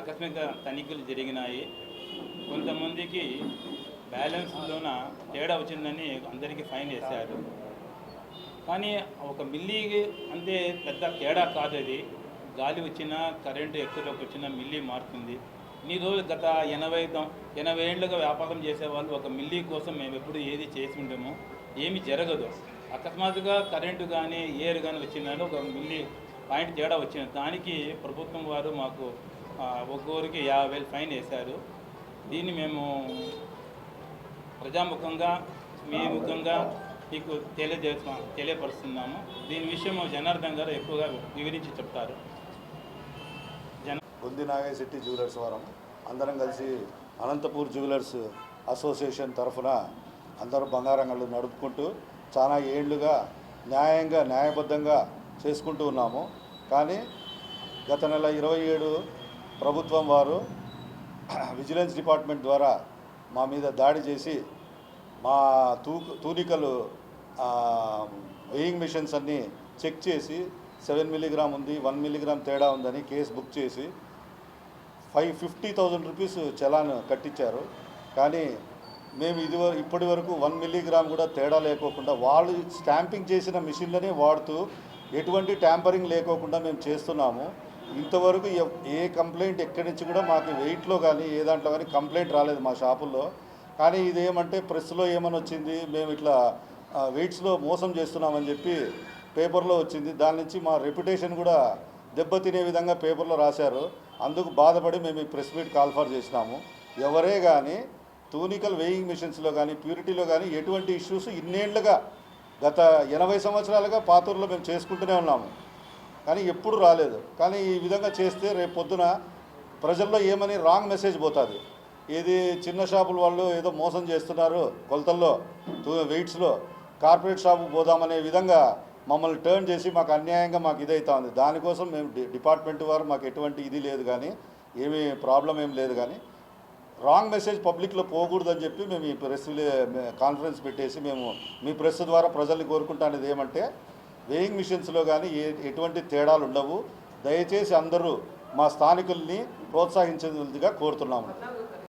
ఆకస్మిక తనిఖీలు జరిగినాయి. కొంతమందికి బ్యాలెన్స్లోన తేడా వచ్చిందని అందరికీ ఫైన్ వేశారు. కానీ ఒక మిల్లీ అంటే పెద్ద తేడా కాదు అది. గాలి వచ్చినా కరెంటు ఎక్కువలోకి వచ్చినా మిల్లీ మారుతుంది. ఈ రోజు గత 80 ఏళ్ళుగా వ్యాపారం చేసేవాళ్ళు ఒక మిల్లీ కోసం మేము ఎప్పుడు ఏది చేసి ఉండేమో ఏమి జరగదు. అకస్మాత్తుగా కరెంటు కానీ ఏర్ కానీ వచ్చిందని ఒక మిల్లీ పాయింట్ తేడా వచ్చింది. దానికి ప్రభుత్వం వారు మాకు ఒక్కొక్కరికి 50,000 ఫైన్ వేశారు. దీన్ని మేము ప్రజాముఖంగా మీ ముఖంగా మీకు తెలియపరుస్తున్నాము. దీని విషయం జనార్దన్ గారు ఎక్కువగా వివరించి చెప్తారు. గొంది నాగశెట్టి జ్యువెలర్స్ వారం అందరం కలిసి అనంతపూర్ జ్యువెలర్స్ అసోసియేషన్ తరఫున అందరూ బంగారంగళ్ళు నడుపుకుంటూ చాలా ఏళ్లుగా న్యాయబద్ధంగా చేసుకుంటూ ఉన్నాము. కానీ గత నెల 27 ప్రభుత్వం వారు విజిలెన్స్ డిపార్ట్మెంట్ ద్వారా మా మీద దాడి చేసి మా తూనికలు వెయింగ్ మిషన్స్ అన్నీ చెక్ చేసి 7 మిల్లీగ్రామ్ ఉంది, 1 మిల్లీగ్రామ్ తేడా ఉందని కేసు బుక్ చేసి 50,000 రూపీస్ చలాన్ కట్టించారు. కానీ మేము ఇప్పటి వరకు 1 మిల్లీగ్రామ్ కూడా తేడా లేకోకుండా వాళ్ళు స్టాంపింగ్ చేసిన మిషన్లనే వాడుతూ ఎటువంటి ట్యాంపరింగ్ లేకోకుండా మేము చేస్తున్నాము. ఇంతవరకు ఏ కంప్లైంట్ ఎక్కడి నుంచి కూడా మాకు వెయిట్లో కానీ ఏ దాంట్లో కానీ కంప్లైంట్ రాలేదు మా షాపుల్లో. కానీ ఇదేమంటే ప్రెస్లో ఏమని వచ్చింది, మేము ఇట్లా వెయిట్స్లో మోసం చేస్తున్నామని చెప్పి పేపర్లో వచ్చింది. దాని నుంచి మా రెప్యుటేషన్ కూడా దెబ్బతినే విధంగా పేపర్లో రాశారు. అందుకు బాధపడి మేము ఈ ప్రెస్ మీట్ కాల్ ఫర్ చేసినాము. ఎవరే కానీ తూనికల్ వెయింగ్ మిషన్స్లో కానీ ప్యూరిటీలో కానీ ఎటువంటి ఇష్యూస్ ఇన్నేళ్లుగా గత 80 సంవత్సరాలుగా పాతూరులో మేము చేసుకుంటూనే ఉన్నాము. కానీ ఎప్పుడు రాలేదు. కానీ ఈ విధంగా చేస్తే రేపు పొద్దున ప్రజల్లో ఏమని రాంగ్ మెసేజ్ పోతుంది. ఇది చిన్న షాపుల వాళ్ళు ఏదో మోసం చేస్తున్నారు కొలతల్లో వెయిట్స్లో, కార్పొరేట్ షాపుకు పోదామనే విధంగా మమ్మల్ని టర్న్ చేసి మాకు అన్యాయంగా మాకు ఇదవుతా ఉంది. దానికోసం మేము డిపార్ట్మెంట్ వారు మాకు ఎటువంటి ఇది లేదు, కానీ ఏమీ ప్రాబ్లం ఏం లేదు. కానీ రాంగ్ మెసేజ్ పబ్లిక్లో పోకూడదని చెప్పి మేము ఈ ప్రెస్ కాన్ఫరెన్స్ పెట్టేసి మేము మీ ప్రెస్ ద్వారా ప్రజల్ని కోరుకుంటానేది ఏమంటే వెయింగ్ మిషన్స్లో కానీ ఎటువంటి తేడాలు ఉండవు. దయచేసి అందరూ మా స్థానికుల్ని ప్రోత్సహించేదిగా కోరుతున్నాము.